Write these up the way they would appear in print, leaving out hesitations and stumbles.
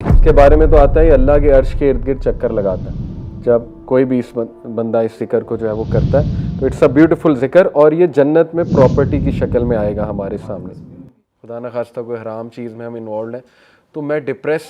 اس کے بارے میں تو آتا ہے اللہ کے عرش کے ارد گرد چکر لگاتا ہے جب کوئی بھی اس بندہ اس ذکر کو جو ہے وہ کرتا ہے. تو اٹس اے بیوٹیفل ذکر, اور یہ جنت میں پراپرٹی کی شکل میں آئے گا ہمارے سامنے. خدا نہ خواستہ کوئی حرام چیز میں ہم انوالوڈ ہیں تو میں ڈپریس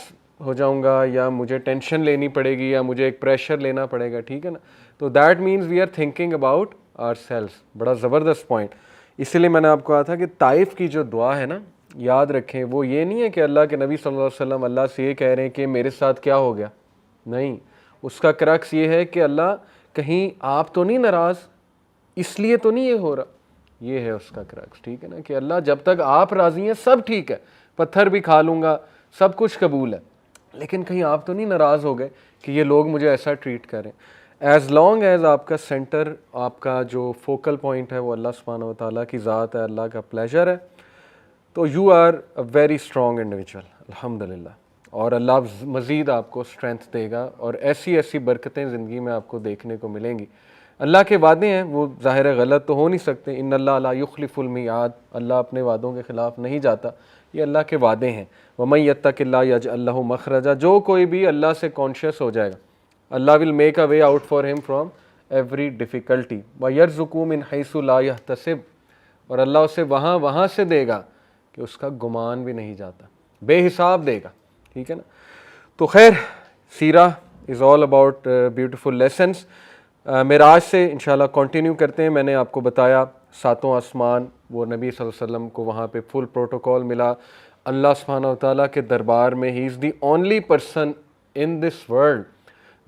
ہو جاؤں گا, یا مجھے ٹینشن لینی پڑے گی, یا مجھے ایک پریشر لینا پڑے گا, ٹھیک ہے نا. تو that means we are thinking about ourselves. بڑا زبردست پوائنٹ. اسی لیے میں نے آپ کو کہا تھا کہ طائف کی جو دعا ہے نا, یاد رکھیں, وہ یہ نہیں ہے کہ اللہ کے نبی صلی اللہ علیہ وسلم اللہ سے یہ کہہ رہے ہیں کہ میرے ساتھ کیا ہو گیا. نہیں, اس کا کرکس یہ ہے کہ اللہ کہیں آپ تو نہیں ناراض, اس لیے تو نہیں یہ ہو رہا. یہ ہے اس کا کرکس, ٹھیک ہے نا, کہ اللہ جب تک آپ راضی ہیں سب ٹھیک ہے, پتھر بھی کھا لوں گا, سب کچھ قبول ہے, لیکن کہیں آپ تو نہیں ناراض ہو گئے کہ یہ لوگ مجھے ایسا ٹریٹ کریں. ایز لانگ ایز آپ کا سینٹر, آپ کا جو فوکل پوائنٹ ہے وہ اللہ سبحانہ و تعالیٰ کی ذات ہے, اللہ کا پلیجر ہے, تو you are a very strong individual الحمدللہ. اور اللہ مزید آپ کو اسٹرینتھ دے گا, اور ایسی ایسی برکتیں زندگی میں آپ کو دیکھنے کو ملیں گی. اللہ کے وعدے ہیں, وہ ظاہر ہے غلط تو ہو نہیں سکتے. ان اللہ لا یخلف المیعاد, اللہ اپنے وعدوں کے خلاف نہیں جاتا, یہ اللہ کے وعدے ہیں. وَمَن يَتَّقِ اللَّهَ يَجْعَل لَّهُ مَخْرَجًا, جو کوئی بھی اللہ سے کانشیس ہو جائے گا, اللہ will make a way out for ہم فرام ایوری ڈیفیکلٹی. وَيَرْزُقُهُ مِنْ حَيْثُ لَا يَحْتَسِبُ, اور اللہ اسے وہاں سے دے گا کہ اس کا گمان بھی نہیں جاتا, بے حساب دے گا, ٹھیک ہے نا. تو خیر, سیرہ از آل اباؤٹ بیوٹیفل لیسنس. معراج سے انشاءاللہ کنٹینیو کرتے ہیں. میں نے آپ کو بتایا ساتوں آسمان, وہ نبی صلی اللہ علیہ وسلم کو وہاں پہ فل پروٹوکول ملا. اللہ سبحانہ و تعالیٰ کے دربار میں ہی is the only person in this world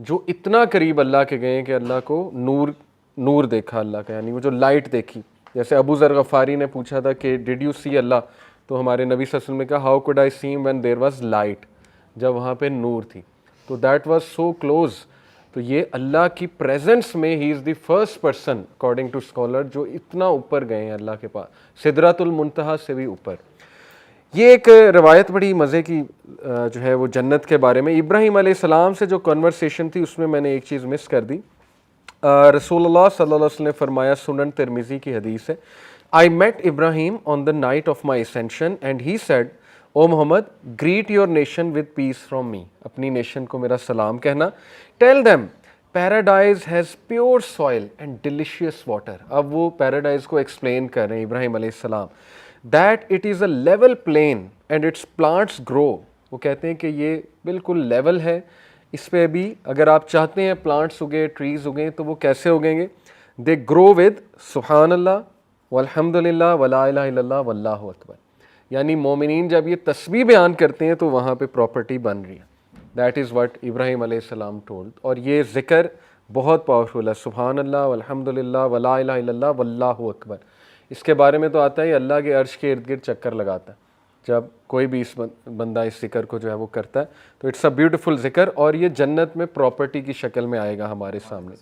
جو اتنا قریب اللہ کے گئے کہ اللہ کو نور دیکھا اللہ کا, یعنی وہ جو لائٹ دیکھی. جیسے ابو ذر غفاری نے پوچھا تھا کہ ڈیڈ یو سی اللہ, تو ہمارے نبی صلی اللہ علیہ وسلم نے کہا ہاؤ کوڈ آئی سی ہم وین دیر واز لائٹ, جب وہاں پہ نور تھی. تو دیٹ واز سو کلوز. تو یہ اللہ کی پریزنس میں ہی is the first person according to scholar جو اتنا اوپر گئے ہیں اللہ کے پاس, سدرۃ المنتہا سے بھی اوپر. یہ ایک روایت بڑی مزے کی جو ہے وہ جنت کے بارے میں, ابراہیم علیہ السلام سے جو کنورسیشن تھی اس میں نے ایک چیز مس کر دی. رسول اللہ صلی اللہ علیہ وسلم نے فرمایا, سنن ترمذی کی حدیث ہے, I met Ibrahim on the night of my ascension and he said, O Muhammad, greet your nation with peace from me. اپنی نیشن کو میرا سلام کہنا. Tell them, paradise has pure soil and delicious water. اب وہ paradise کو explain کر رہے ہیں ابراہیم علیہ السلام. That it is a level plain and its plants grow. وہ کہتے ہیں کہ یہ بالکل لیول ہے, اس پہ بھی اگر آپ چاہتے ہیں پلانٹس اگے, ٹریز اگیں, تو وہ کیسے اگیں گے؟ They grow with سبحان اللہ والحمدللہ ولا الہ الا اللہ واللہ اکبر. یعنی مومنین جب یہ تسبیح بیان کرتے ہیں تو وہاں پہ پراپرٹی بن رہی ہے. دیٹ از واٹ ابراہیم علیہ السلام ٹولڈ. اور یہ ذکر بہت پاورفل ہے, سبحان اللہ والحمدللہ ولا الہ الا اللہ واللہ اکبر. اس کے بارے میں تو آتا ہے اللہ کے عرش کے ارد گرد چکر لگاتا ہے جب کوئی بھی اس بندہ اس ذکر کو جو ہے وہ کرتا ہے. تو اٹس اے بیوٹیفل ذکر, اور یہ جنت میں پراپرٹی کی شکل میں آئے گا ہمارے سامنے.